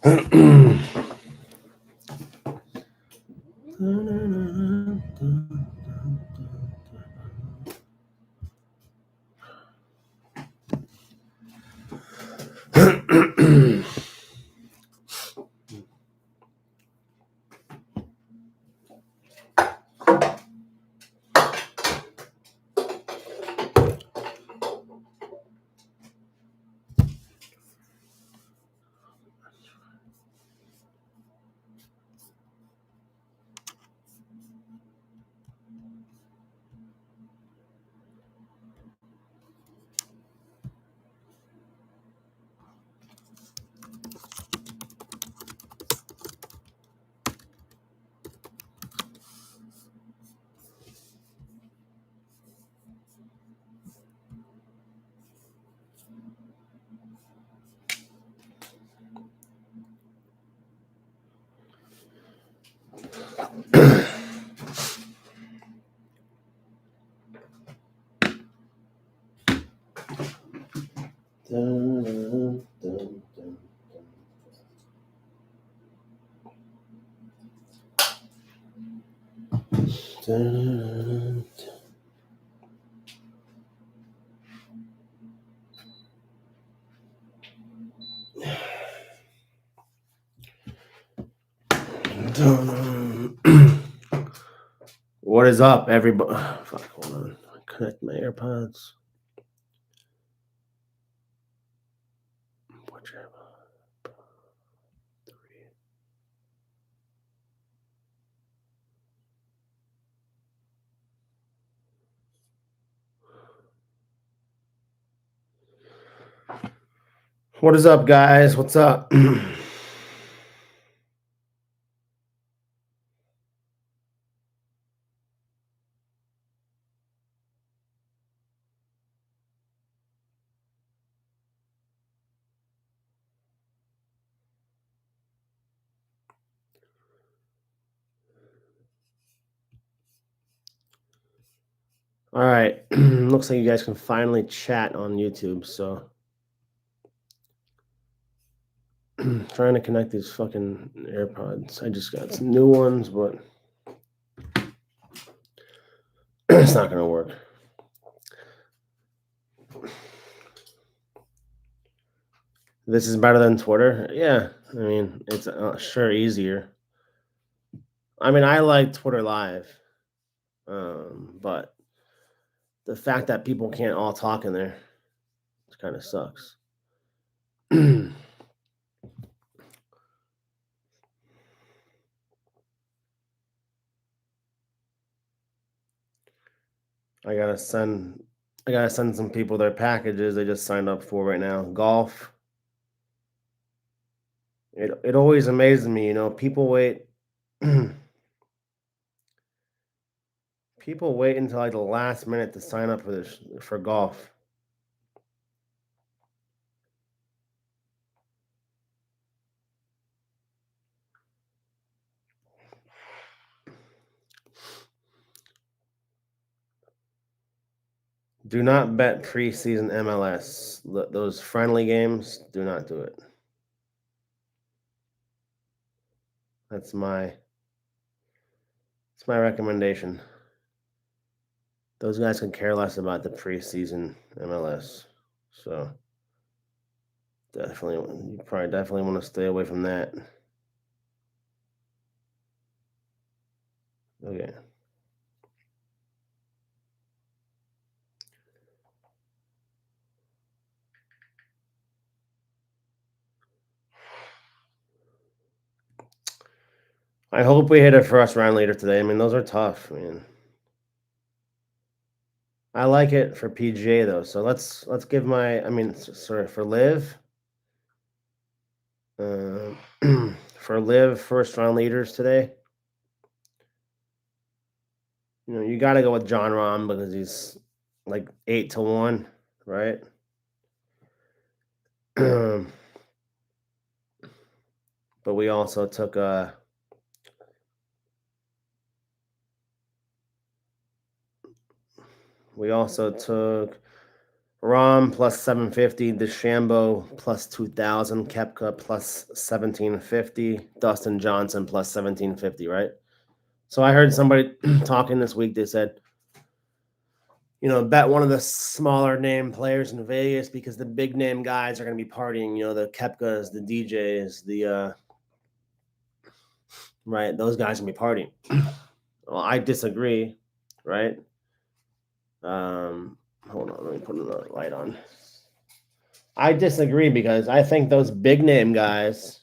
What is up, everybody? Fuck, hold on. Connect my AirPods. What is up, guys? What's up? All right. Looks like you guys can finally chat on YouTube, so trying to connect these fucking AirPods. I just got some new ones, but it's not gonna work. This is better than Twitter. Yeah, I mean, it's sure easier. I mean, I like Twitter Live, but the fact that people can't all talk in there kind of sucks. I gotta send some people their packages they just signed up for right now. Golf. It always amazes me, you know, people wait people wait until like the last minute to sign up for golf. Do not bet preseason MLS. Those friendly games, do not do it. That's my recommendation. Those guys could care less about the preseason MLS. So you probably definitely want to stay away from that. Okay. I hope we hit a first round leader today. I mean, those are tough, man. I like it for PGA though. So let's give for Live. For Live first round leaders today. You know, you got to go with John Rahm because he's like 8-1, right? But we also took Rom plus 750, DeChambeau plus 2,000, Koepka plus 1,750, Dustin Johnson plus 1,750, right? So I heard somebody talking this week. They said, bet one of the smaller name players in Vegas because the big name guys are going to be partying. The Koepkas, the DJs, right? Those guys are going to be partying. Well, I disagree, right? Hold on, let me put another light on. I disagree because I think those big name guys,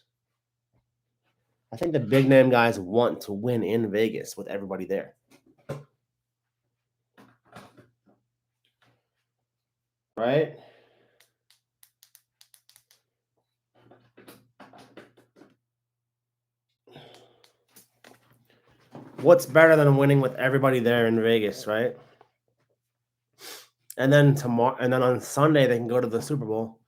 I think the big name guys want to win in Vegas with everybody there. Right? What's better than winning with everybody there in Vegas, right? And then on Sunday they can go to the Super Bowl.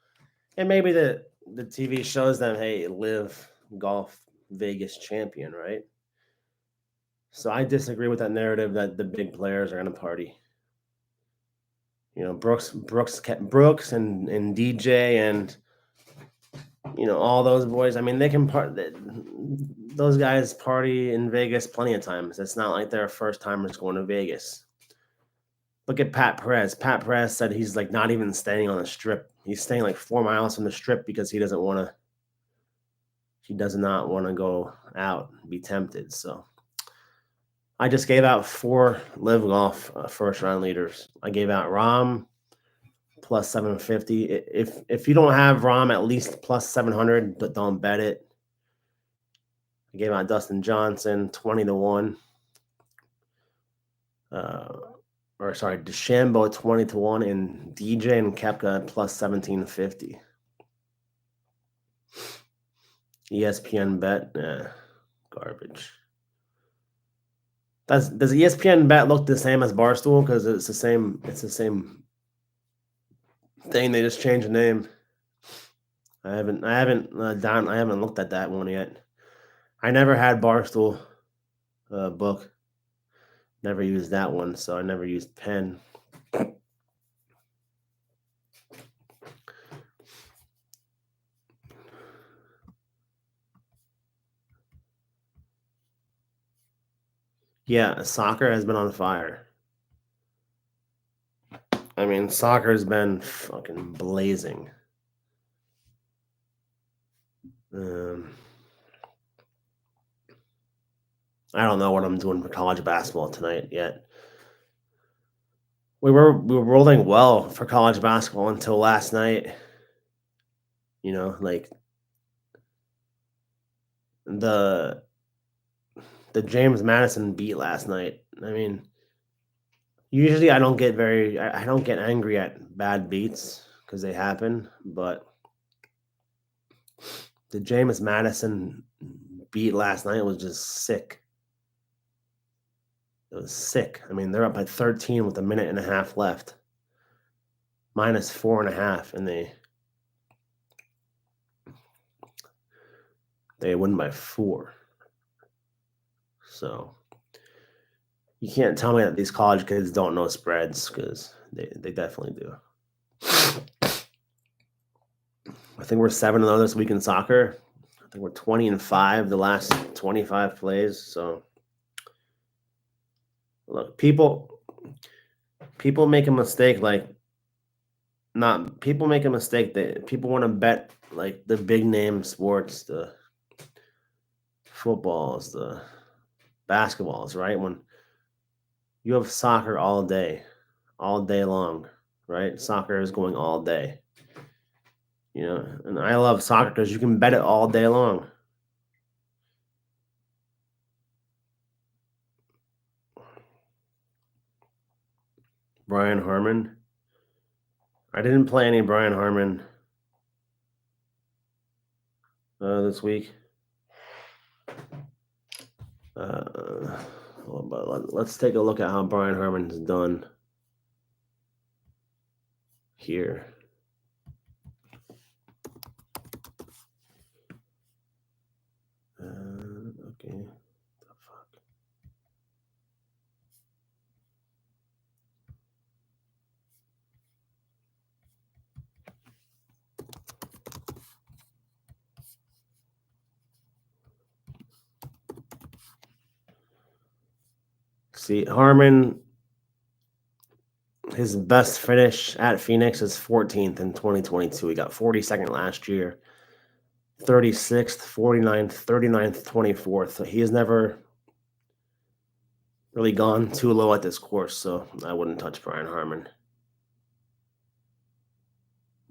And maybe the TV shows them, hey, live golf Vegas champion, right? So I disagree with that narrative that the big players are going to party. Brooks and DJ and all those boys. I mean, they can those guys party in Vegas plenty of times. It's not like they're first timers going to Vegas. Look at Pat Perez. Pat Perez said he's like not even staying on the strip. He's staying like 4 miles from the strip because he does not want to go out and be tempted. So I just gave out 4 live golf first round leaders. I gave out Rahm plus 750. If you don't have Rahm at least plus 700, but don't bet it. I gave out Dustin Johnson 20-1. DeChambeau 20-1 and DJ and Koepka plus 1,750. ESPN bet, garbage. Does ESPN bet look the same as Barstool? Because it's the same thing. They just changed the name. I haven't looked at that one yet. I never had Barstool book. Never used that one, so I never used Penn. Yeah, soccer has been on fire. I mean, soccer has been fucking blazing. I don't know what I'm doing for college basketball tonight yet. We were rolling well for college basketball until last night. Like the James Madison beat last night. I mean, usually I don't get angry at bad beats because they happen, but the James Madison beat last night was just sick. It was sick. I mean, they're up by 13 with a minute and a half left. Minus 4.5, and they win by 4. So you can't tell me that these college kids don't know spreads, because they definitely do. I think we're 7-0 this week in soccer. I think we're 20-5 the last 25 plays. So look, people make a mistake. People make a mistake that people want to bet like the big name sports, the footballs, the basketballs, right? When you have soccer all day long, right? Soccer is going all day. And I love soccer because you can bet it all day long. Brian Harmon. I didn't play any Brian Harmon this week. But let's take a look at how Brian Harmon's done here. Okay. The fuck. See, Harmon, his best finish at Phoenix is 14th in 2022. He got 42nd last year, 36th, 49th, 39th, 24th. So he has never really gone too low at this course, so I wouldn't touch Brian Harmon.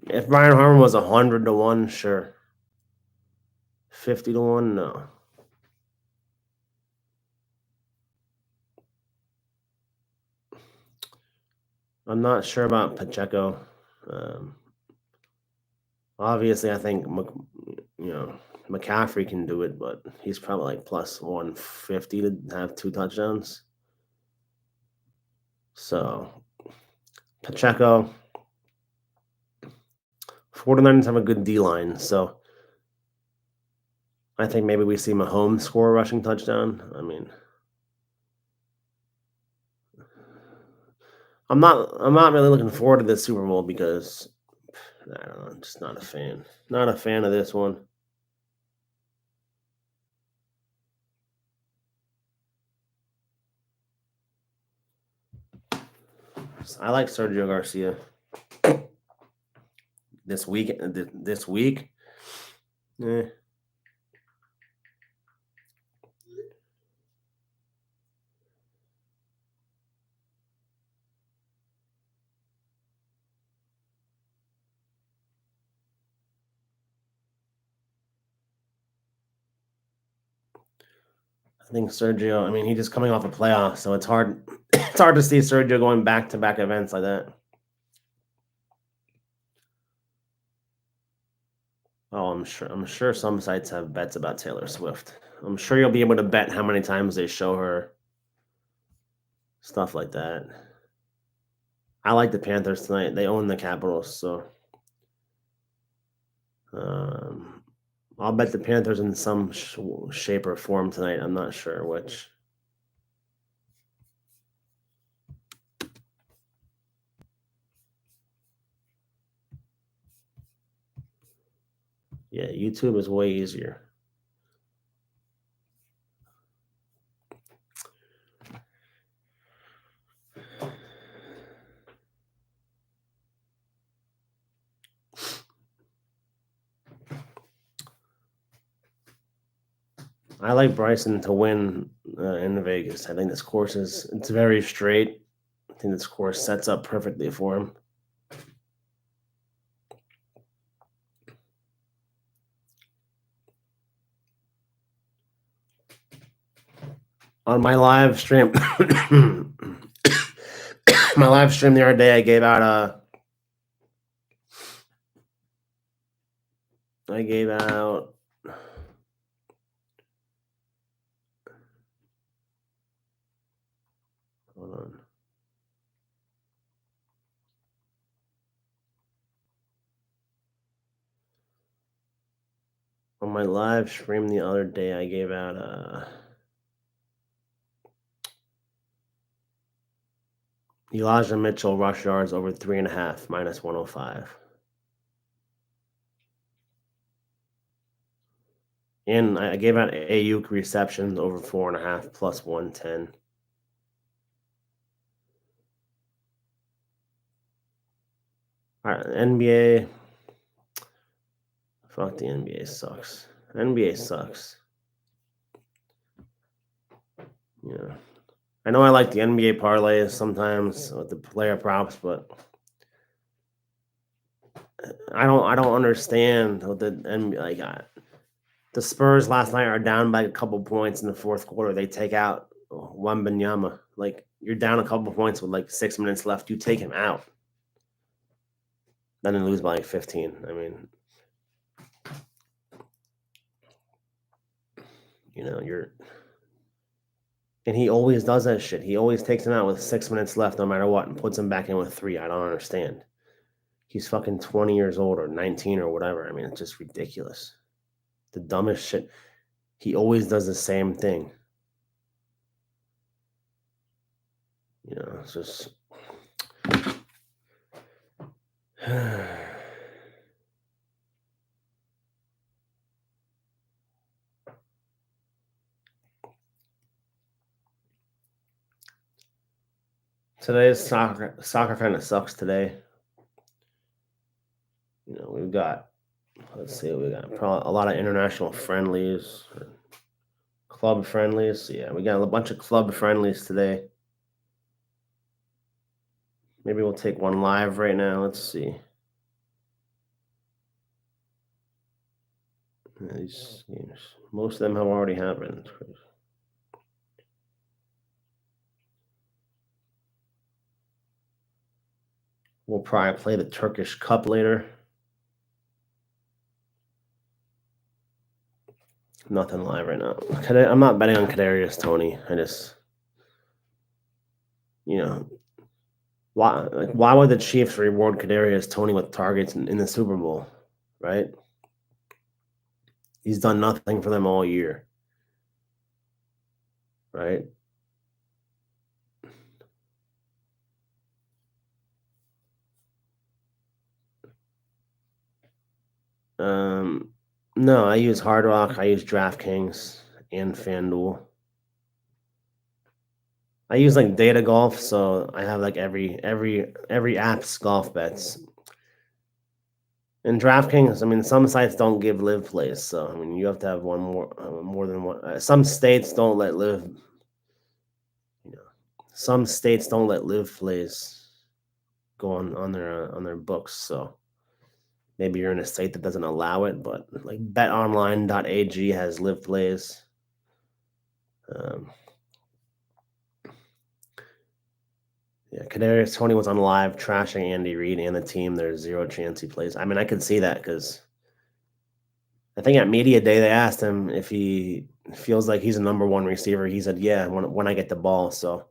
If Brian Harmon was 100 to 1, sure. 50 to 1, no. I'm not sure about Pacheco. Obviously, I think McCaffrey can do it, but he's probably like plus 150 to have 2 touchdowns. So Pacheco, 49ers have a good D line, so I think maybe we see Mahomes score a rushing touchdown. I mean, I'm not really looking forward to this Super Bowl because I don't know, I'm just not a fan. Not a fan of this one. I like Sergio Garcia. This week, eh. I think Sergio. I mean, he's just coming off a playoff, so it's hard. It's hard to see Sergio going back-to-back events like that. Oh, I'm sure some sites have bets about Taylor Swift. I'm sure you'll be able to bet how many times they show her. Stuff like that. I like the Panthers tonight. They own the Capitals, so I'll bet the Panthers in some shape or form tonight. I'm not sure which. Yeah, YouTube is way easier. I like Bryson to win in Vegas. I think this course it's very straight. I think this course sets up perfectly for him. On my live stream, the other day, I gave out hold on. On my live stream the other day, I gave out Elijah Mitchell rush yards over 3.5 minus 105. And I gave out Ayuk receptions over 4.5 plus 110. All right, NBA. Fuck, the NBA sucks. NBA sucks. Yeah. I know I like the NBA parlays sometimes with the player props, but I don't understand what the NBA the Spurs last night are down by a couple points in the fourth quarter. They take out Wembanyama. Like, you're down a couple points with like 6 minutes left. You take him out. Then they lose by like 15. I mean, and he always does that shit. He always takes him out with 6 minutes left no matter what and puts him back in with 3. I don't understand. He's fucking 20 years old or 19 or whatever. I mean, it's just ridiculous. The dumbest shit. He always does the same thing. It's just. Today's soccer kind of sucks today. We've got, let's see, we got probably a lot of international friendlies, club friendlies. Yeah, we got a bunch of club friendlies today. Maybe we'll take one live right now. Let's see. These games, most of them have already happened. We'll probably play the Turkish Cup later. Nothing live right now. I'm not betting on Kadarius Toney. I just, you know, why would the Chiefs reward Kadarius Toney with targets in the Super Bowl, right? He's done nothing for them all year, right? No, I use Hard Rock, I use DraftKings and FanDuel. I use like Data Golf, so I have like every app's golf bets. And DraftKings, I mean, some sites don't give live plays, so I mean, you have to have one more than one. Some states don't let live. Some states don't let live plays go on their books, so maybe you're in a state that doesn't allow it. But like BetOnline.ag has live plays. Yeah, Kadarius Toney was on live trashing Andy Reid and the team. There's zero chance he plays. I mean, I could see that because I think at media day they asked him if he feels like he's a number one receiver. He said, "Yeah, when I get the ball." So,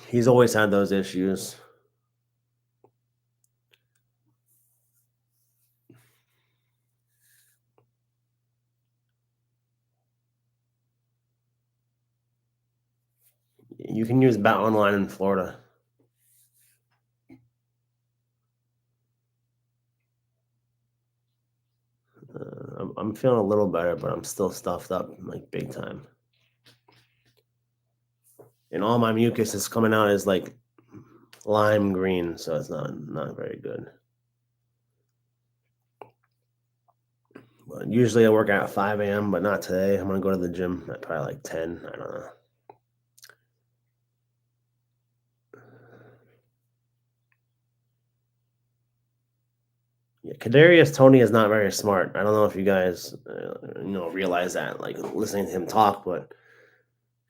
he's always had those issues. You can use Bet Online in Florida. I'm feeling a little better, but I'm still stuffed up like big time. And all my mucus is coming out as like lime green, so it's not very good. But usually I work out at 5 a.m., but not today. I'm gonna go to the gym at probably like 10. I don't know. Yeah, Kadarius Toney is not very smart. I don't know if you guys, realize that, like listening to him talk, but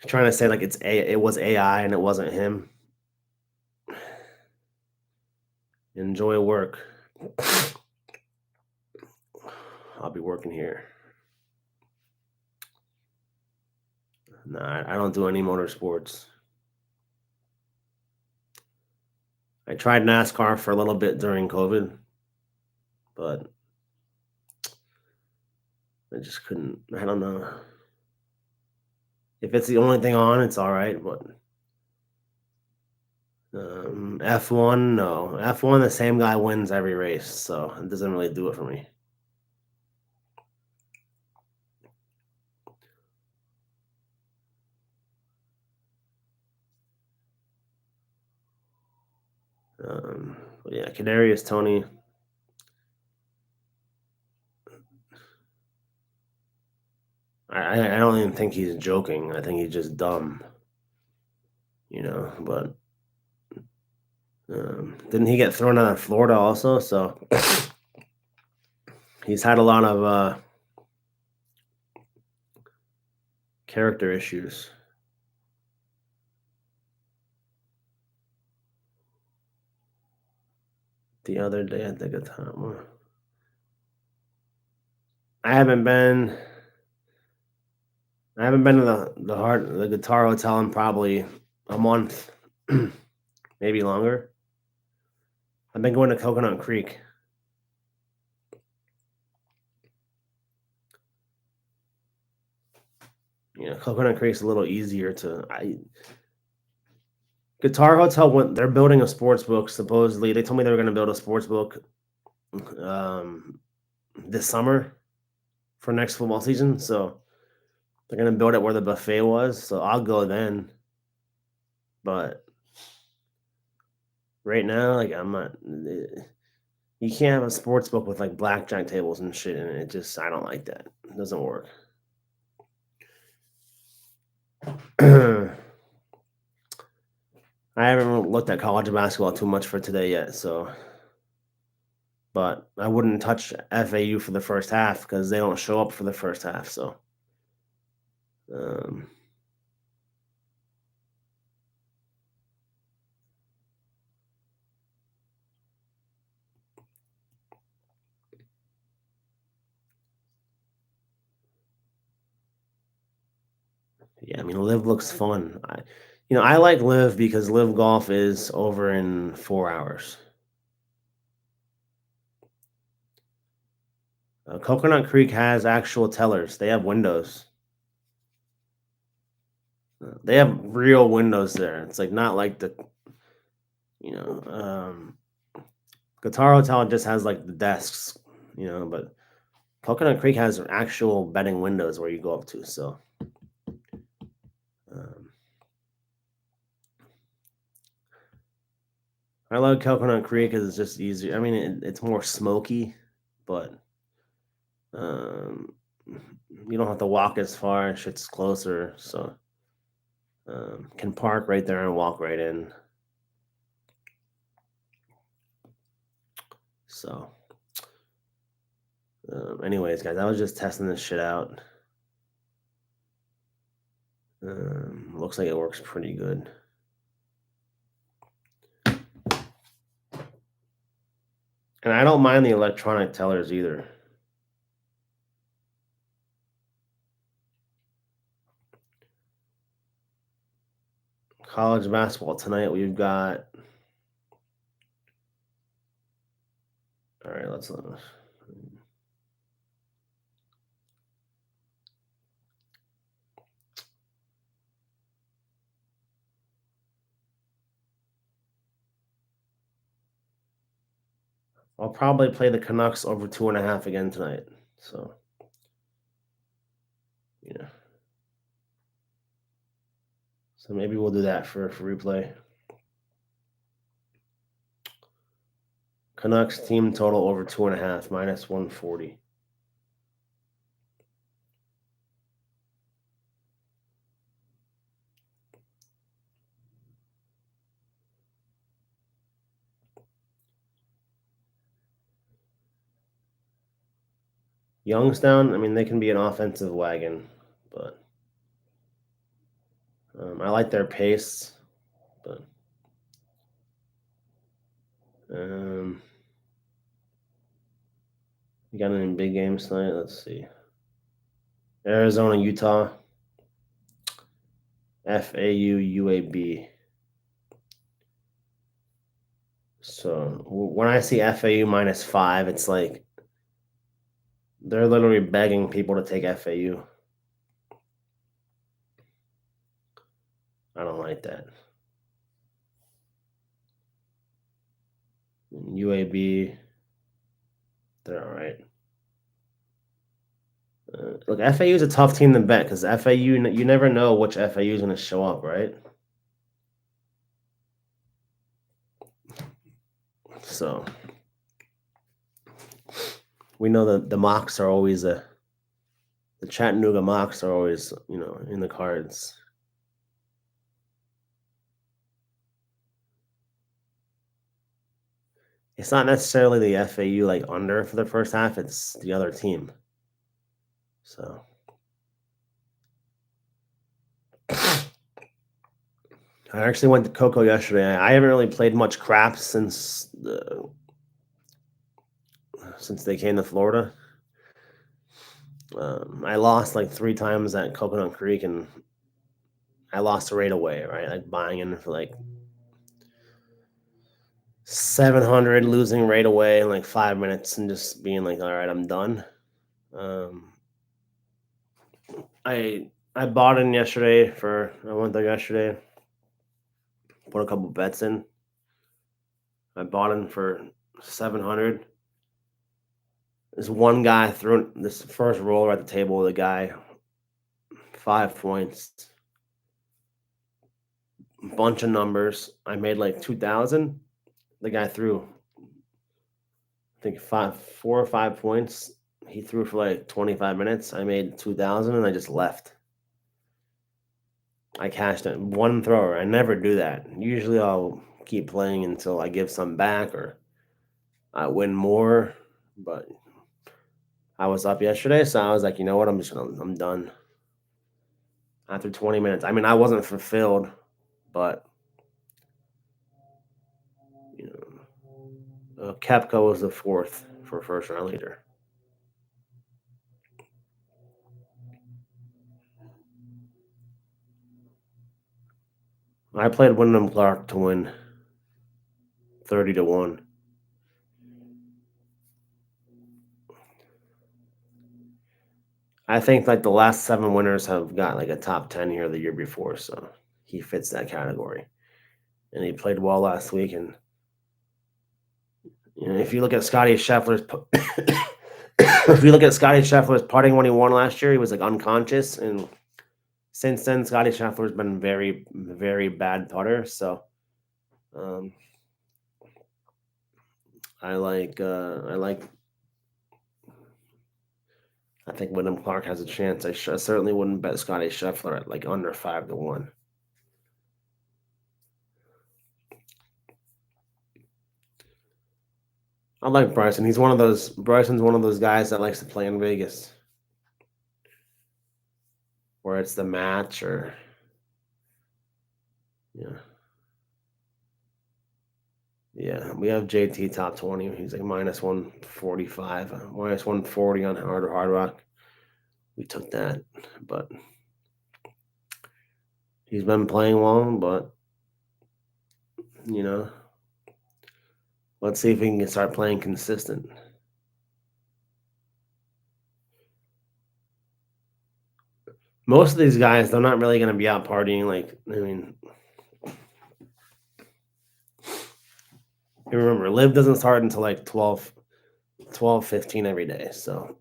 trying to say like it was AI and it wasn't him. Enjoy work. I'll be working here. Nah, I don't do any motorsports. I tried NASCAR for a little bit during COVID, but I just couldn't. I don't know. If it's the only thing on, it's all right. But F1, no. F1, the same guy wins every race, so it doesn't really do it for me. But yeah, Kadarius Toney. I don't even think he's joking. I think he's just dumb. But didn't he get thrown out of Florida also? So he's had a lot of character issues. The other day at the guitar. I haven't been to the Guitar Hotel in probably a month, maybe longer. I've been going to Coconut Creek. Coconut Creek's a little easier to. Guitar Hotel they're building a sports book. Supposedly, they told me they were going to build a sports book this summer for next football season. So They're gonna build it where the buffet was, so I'll go then. But right now, like I'm not. You can't have a sports book with like blackjack tables and shit in it. It just I don't like that. It doesn't work. I haven't looked at college basketball too much for today yet, so but I wouldn't touch FAU for the first half because they don't show up for the first half. So, um, yeah, I mean, Live looks fun. I like Live because Live Golf is over in 4 hours. Coconut Creek has actual tellers. They have windows. They have real windows there. It's like not like the you know Guitar Hotel just has like the desks, but Coconut Creek has actual betting windows where you go up to. So um, I love Coconut Creek because it's just easier. I mean, it's more smoky, but um, you don't have to walk as far. Shit's closer, so can park right there and walk right in. So, anyways, guys, I was just testing this shit out. Looks like it works pretty good. And I don't mind the electronic tellers either. College basketball tonight, we've got. All right, let's. I'll probably play the Canucks over 2.5 again tonight. So, yeah. So maybe we'll do that for replay. Canucks team total over 2.5 minus 140. Youngstown, I mean, they can be an offensive wagon, but I like their pace. But you got any big games tonight? Let's see. Arizona, Utah, FAU, UAB. So when I see FAU minus 5, it's like they're literally begging people to take FAU. I don't like that. UAB, they're all right. Look, FAU is a tough team to bet because FAU, you never know which FAU is going to show up, right? So we know that the mocks are always the Chattanooga mocks are always in the cards. It's not necessarily the FAU like under for the first half; it's the other team. So I actually went to Coco yesterday. I haven't really played much craps since they came to Florida. I lost like 3 times at Coconut Creek, and I lost right away. Right, like buying in for like 700, losing right away in like 5 minutes, and just being like, "All right, I'm done." I bought in yesterday I went there yesterday, put a couple bets in. I bought in for 700. This one guy threw this first roller at the table. The guy 5 points. Bunch of numbers. I made like 2,000. The guy threw, I think 4 or 5 points. He threw for like 25 minutes. I made 2,000 and I just left. I cashed it. One thrower. I never do that. Usually I'll keep playing until I give some back or I win more. But I was up yesterday, so I was like, you know what? I'm done. After 20 minutes. I mean, I wasn't fulfilled, but you know, Kepka was the 4th for first round leader. I played Wyndham Clark to win 30-1. I think like the last 7 winners have got like a top 10 here the year before, so he fits that category. And he played well last week. And you know, if you look at Scotty Scheffler's, if you look at Scotty Scheffler's putting when he won last year, he was like unconscious, and since then Scotty Scheffler's been very, very bad putter. So, I think Wyndham Clark has a chance. I certainly wouldn't bet Scotty Scheffler at like under 5-1. I like Bryson. Bryson's one of those guys that likes to play in Vegas, where it's the match or yeah. Yeah, we have JT top 20. He's like minus 145, minus 140 on Hard Rock. We took that, but he's been playing well. But you know, let's see if he can start playing consistent. Most of these guys, they're not really going to be out partying. Like, I mean, remember, Live doesn't start until like 12, 15 every day. So,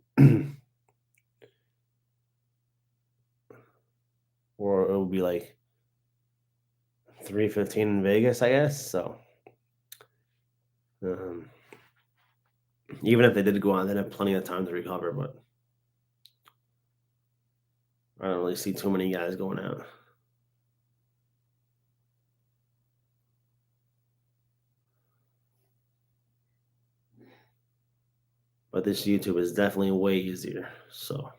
or it will be like 3:15 in Vegas, I guess. So, even if they did go out, they'd have plenty of time to recover. But I don't really see too many guys going out. But this YouTube is definitely way easier. So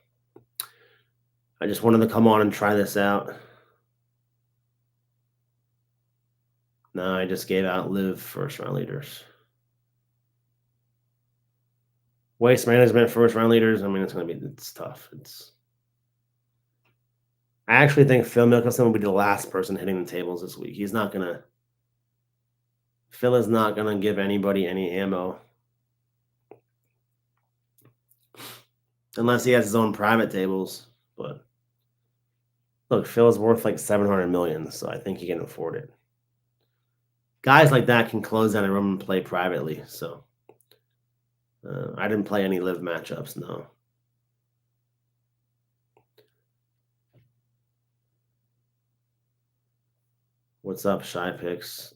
I just wanted to come on and try this out. Now I just gave out Live first round leaders. Waste management first round leaders. I mean, it's tough. I actually think Phil Mickelson will be the last person hitting the tables this week. Phil is not gonna give anybody any ammo. Unless he has his own private tables. But look, Phil's worth like 700 million, so I think he can afford it. Guys like that can close down a room and play privately. So I didn't play any Live matchups, no. What's up, Shy Picks?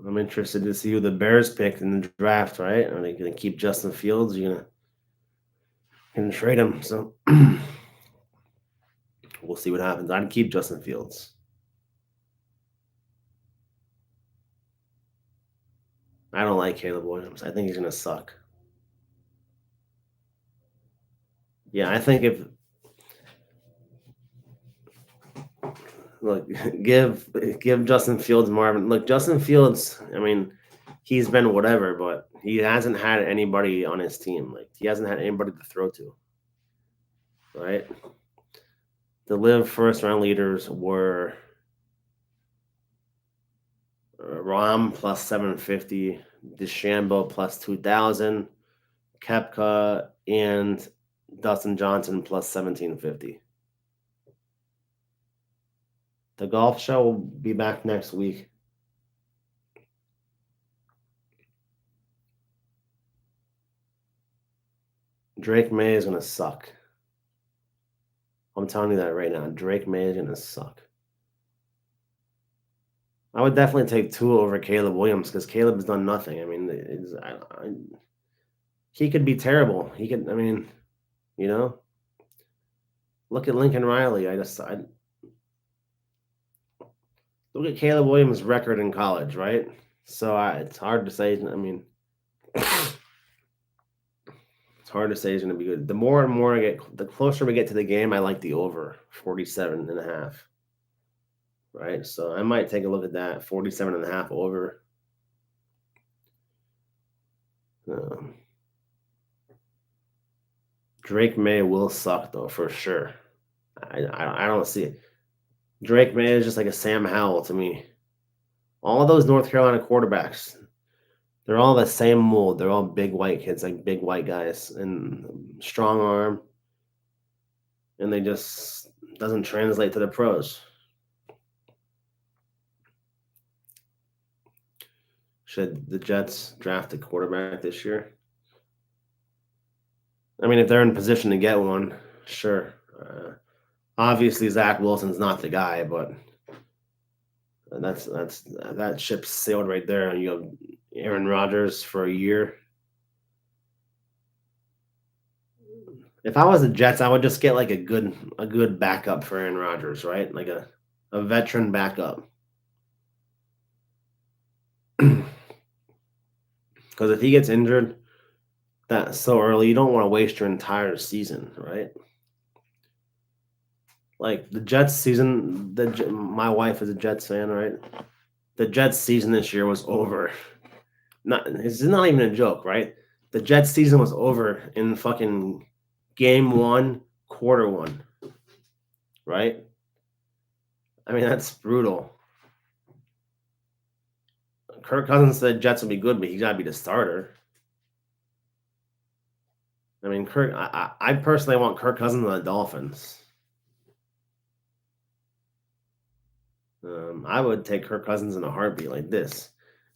I'm interested to see who the Bears pick in the draft, right? Are they going to keep Justin Fields? You're going to trade him. So we'll see what happens. I'd keep Justin Fields. I don't like Caleb Williams. I think he's going to suck. Yeah, I think give Justin Fields Marvin. Look, Justin Fields, I mean, he's been whatever, but he hasn't had anybody on his team. Like, he hasn't had anybody to throw to. Right? The Live first round leaders were Rahm plus 750, DeChambeau plus 2,000, Koepka and Dustin Johnson plus 1,750. The golf show will be back next week. Drake May is gonna suck. I'm telling you that right now. Drake May is gonna suck. I would definitely take Tua over Caleb Williams because Caleb has done nothing. I mean, he could be terrible. He could. I mean, you know, look at Lincoln Riley. I look at Caleb Williams' record in college, right? So it's hard to say. I mean, it's hard to say he's going to be good. The more and more the closer we get to the game, I like the over 47.5. Right. So I might take a look at that 47.5 over. Um, Drake May will suck though for sure. I don't see it. Drake May is just like a Sam Howell to me. All of those North Carolina quarterbacks, they're all the same mold. They're all big white kids, like big white guys, and strong arm, and they just doesn't translate to the pros. Should the Jets draft a quarterback this year? I mean, if they're in position to get one, sure. Obviously, Zach Wilson's not the guy, but that ship sailed right there. You have Aaron Rodgers for a year. If I was the Jets, I would just get like a good backup for Aaron Rodgers, right? Like a veteran backup. Because if he gets injured that so early, you don't want to waste your entire season, right? Like the Jets season, my wife is a Jets fan, right? The Jets season this year was over. It's not even a joke, right? The Jets season was over in fucking game 1, quarter 1, right? I mean, that's brutal. Kirk Cousins said Jets will be good, but he got to be the starter. I mean, I personally want Kirk Cousins on the Dolphins. I would take Kirk Cousins in a heartbeat like this.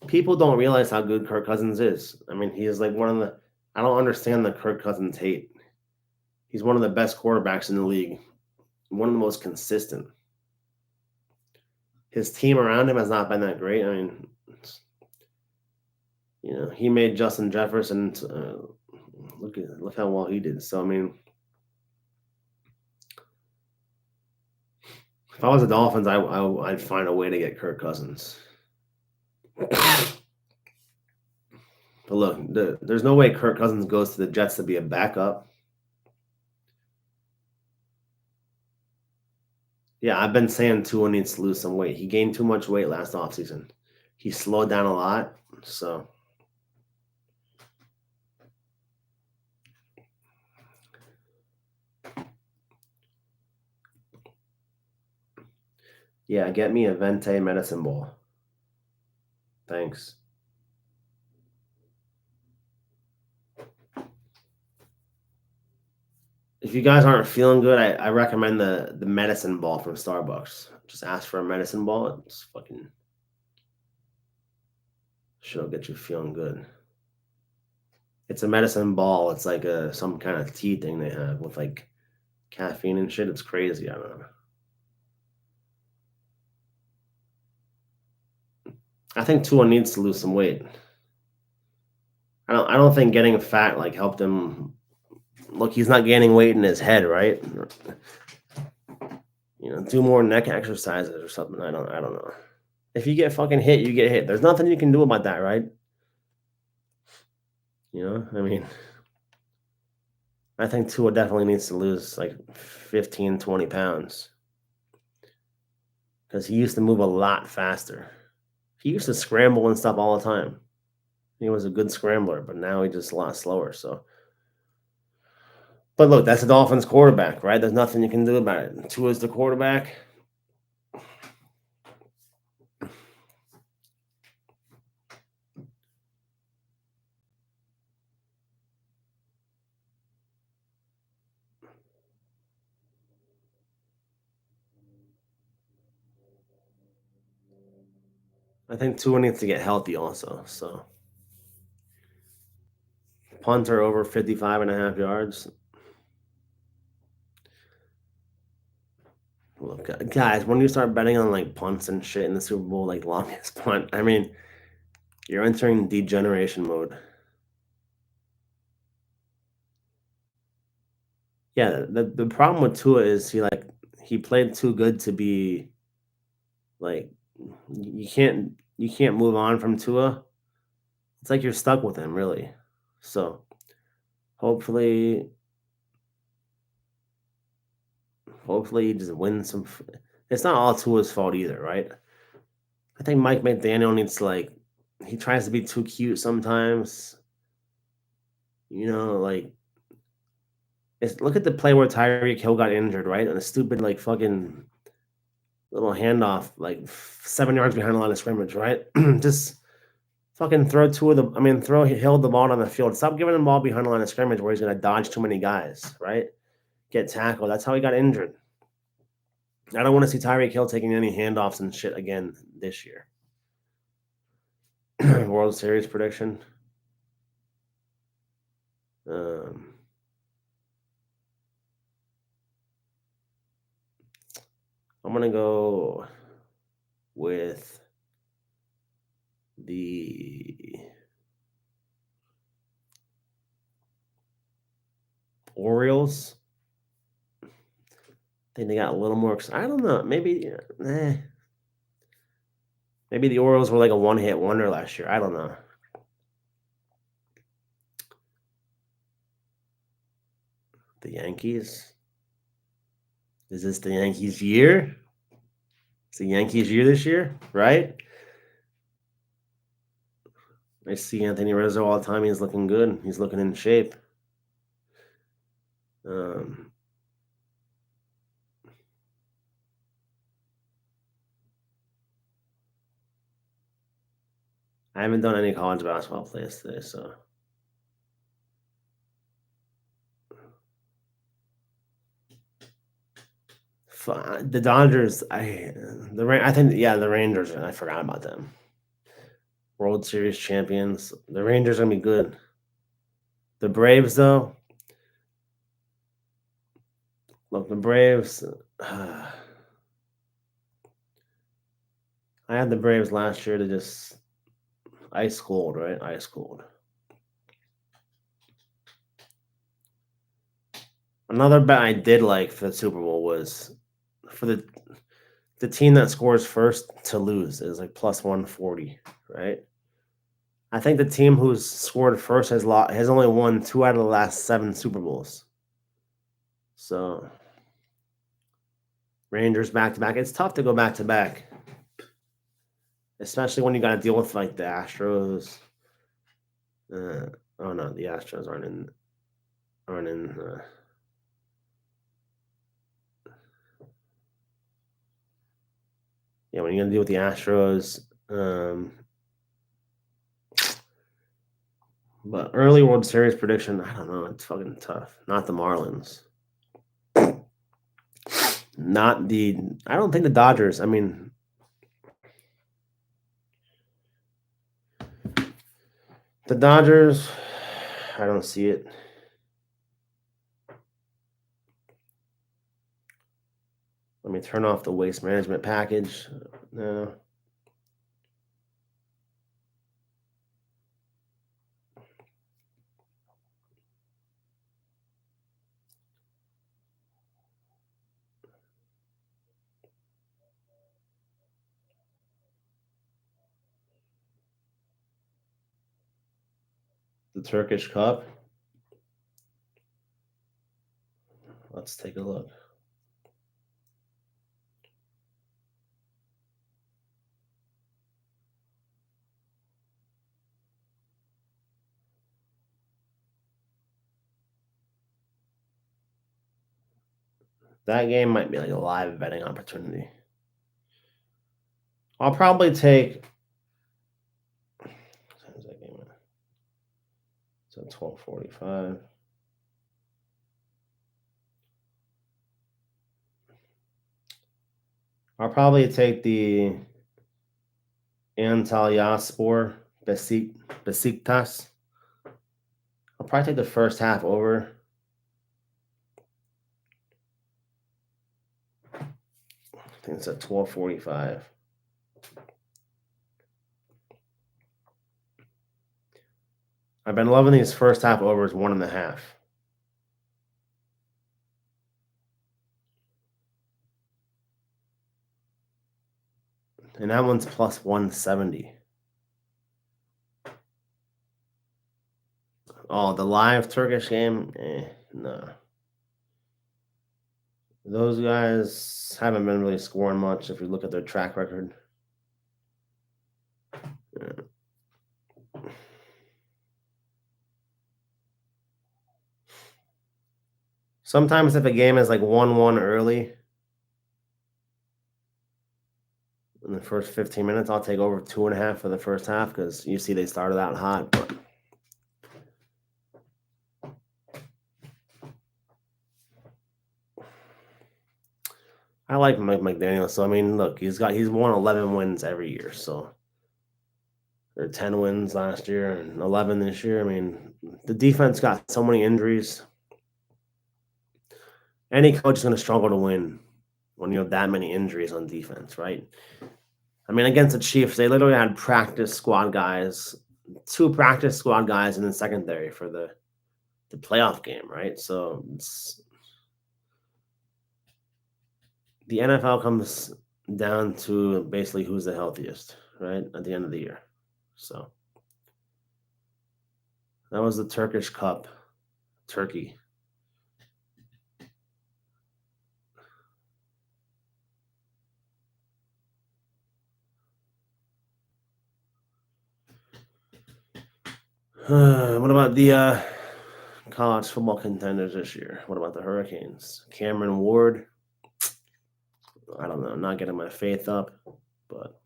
People don't realize how good Kirk Cousins is. I mean, he is like one of the. I don't understand the Kirk Cousins hate. He's one of the best quarterbacks in the league, one of the most consistent. His team around him has not been that great. I mean, he made Justin Jefferson. Look how well he did. So I mean, if I was the Dolphins, I'd find a way to get Kirk Cousins. But look, there's no way Kirk Cousins goes to the Jets to be a backup. Yeah, I've been saying Tua needs to lose some weight. He gained too much weight last offseason. He slowed down a lot, so. Yeah, get me a Vente medicine ball. Thanks. If you guys aren't feeling good, I recommend the medicine ball from Starbucks. Just ask for a medicine ball. It's fucking should get you feeling good. It's a medicine ball. It's like some kind of tea thing they have with like caffeine and shit. It's crazy. I don't know. I think Tua needs to lose some weight. I don't think getting fat like helped him. Look, he's not gaining weight in his head, right? Do more neck exercises or something. I don't know. If you get fucking hit, you get hit. There's nothing you can do about that, right? I mean, I think Tua definitely needs to lose like 15, 20 pounds. Because he used to move a lot faster. He used to scramble and stuff all the time. He was a good scrambler, but now he's just a lot slower. So, but look, that's the Dolphins quarterback, right? There's nothing you can do about it. Tua's the quarterback. I think Tua needs to get healthy also. So, punter over 55.5 yards. Look, guys, when you start betting on like punts and shit in the Super Bowl, like longest punt, I mean, you're entering degeneration mode. Yeah, the problem with Tua is he played too good to be like you can't move on from Tua. It's like you're stuck with him, really. So hopefully, hopefully he just wins some. It's not all Tua's fault either, right? I think Mike McDaniel needs to he tries to be too cute sometimes. Like look at the play where Tyreek Hill got injured, right? And a stupid fucking little handoff, 7 yards behind the line of scrimmage, right? Just fucking throw Hill the ball on the field. Stop giving him the ball behind the line of scrimmage where he's gonna dodge too many guys, right? Get tackled. That's how he got injured. I don't want to see Tyreek Hill taking any handoffs and shit again this year. World Series prediction. I'm gonna go with the Orioles. I think they got a little more. I don't know. Maybe the Orioles were like a one-hit wonder last year. I don't know. The Yankees. Is this the Yankees' year? It's the Yankees' year this year, right? I see Anthony Rizzo all the time. He's looking good. He's looking in shape. I haven't done any college basketball plays today, so. The Dodgers, I think the Rangers. I forgot about them. World Series champions. The Rangers are gonna be good. The Braves, though. Look, the Braves. I had the Braves last year to just ice cold, right? Ice cold. Another bet I did like for the Super Bowl was for the team that scores first to lose is like plus 140, right? I think the team who's scored first has only won 2 out of the last 7 Super Bowls. So Rangers back to back. It's tough to go back to back, especially when you got to deal with the Astros. Oh no, the Astros aren't in. Yeah, when you're gonna deal with the Astros. But early World Series prediction, I don't know. It's fucking tough. Not the Marlins. I don't think the Dodgers. I mean, the Dodgers, I don't see it. Let me turn off the waste management package. No. The Turkish Cup. Let's take a look. That game might be like a live betting opportunity. I'll probably take. How's that game? So 12:45. I'll probably take the Antalyaspor Besiktas. I'll probably take the first half over. I think it's at 12:45. I've been loving these first half overs 1.5. And that one's plus 170. Oh, the live Turkish game? No. Those guys haven't been really scoring much if you look at their track record. Yeah. Sometimes if a game is like 1-1 early in the first 15 minutes, I'll take over 2.5 for the first half because you see they started out hot, but I like Mike McDaniel. So I mean, look, he's won 11 wins every year. So or 10 wins last year and 11 this year. I mean, the defense got so many injuries. Any coach is going to struggle to win when you have that many injuries on defense, right? I mean, against the Chiefs, they literally had practice squad guys, 2 practice squad guys in the secondary for the playoff game, right? So the NFL comes down to basically who's the healthiest, right, at the end of the year. So that was the Turkish Cup, Turkey. What about the college football contenders this year? What about the Hurricanes? Cameron Ward? I don't know. I'm not getting my faith up, but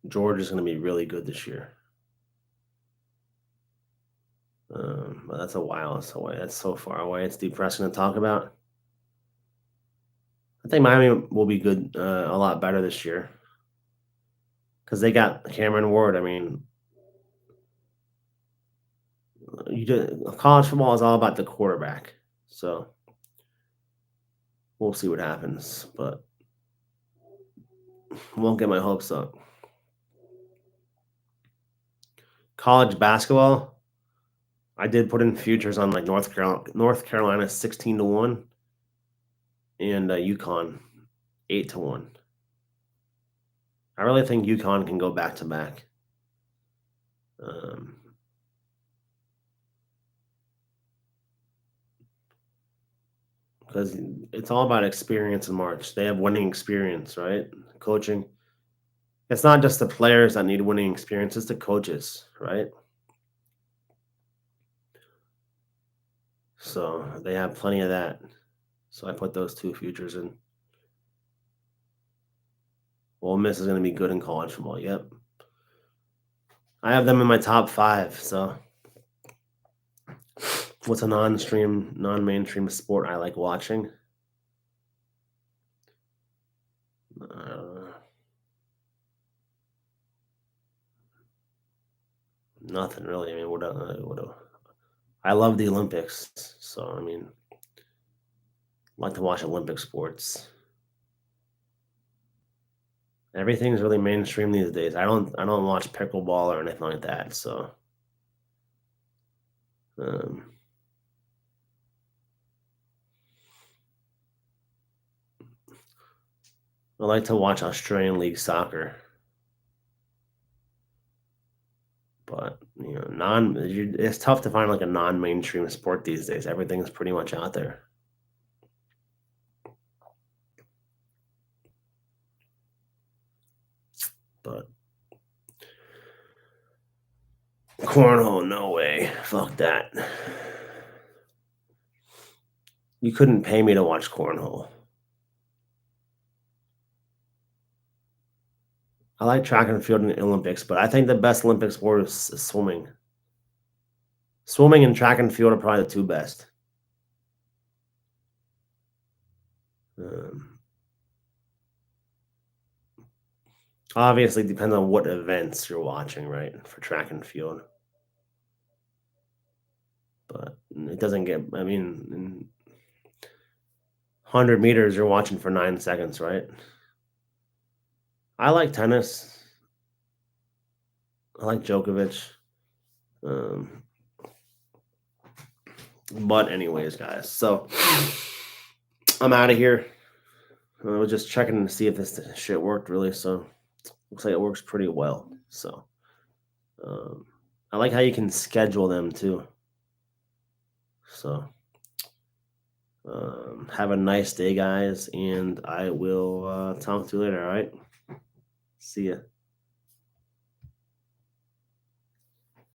Georgia's going to be really good this year. But that's a while away. That's so far away. It's depressing to talk about. I think Miami will be good, a lot better this year because they got Cameron Ward. I mean, college football is all about the quarterback, so we'll see what happens. But won't get my hopes up. College basketball, I did put in futures on like North Carolina 16-1, and UConn 8-1. I really think UConn can go back to back. Because it's all about experience in March. They have winning experience, right? Coaching. It's not just the players that need winning experience, it's the coaches, right? So they have plenty of that. So I put those 2 futures in. Ole Miss is going to be good in college football. Yep. I have them in my top 5. So what's a non-mainstream sport I like watching? Nothing really. I mean, I love the Olympics. So I mean, I like to watch Olympic sports. Everything's really mainstream these days. I don't watch pickleball or anything like that. So I like to watch Australian League soccer. But it's tough to find like a non-mainstream sport these days. Everything's pretty much out there. But cornhole, no way. Fuck that. You couldn't pay me to watch cornhole. I like track and field in the Olympics, but I think the best Olympic sport is swimming. Swimming and track and field are probably the 2 best. Obviously, depends on what events you're watching, right? For track and field, but it doesn't get. I mean, in 100 meters, you're watching for 9 seconds, right? I like tennis. I like Djokovic. Um, but anyways, guys, so I'm out of here. I was just checking to see if this shit worked really. So looks like it works pretty well. So um, I like how you can schedule them too. So have a nice day, guys, and I will talk to you later. All right. See ya.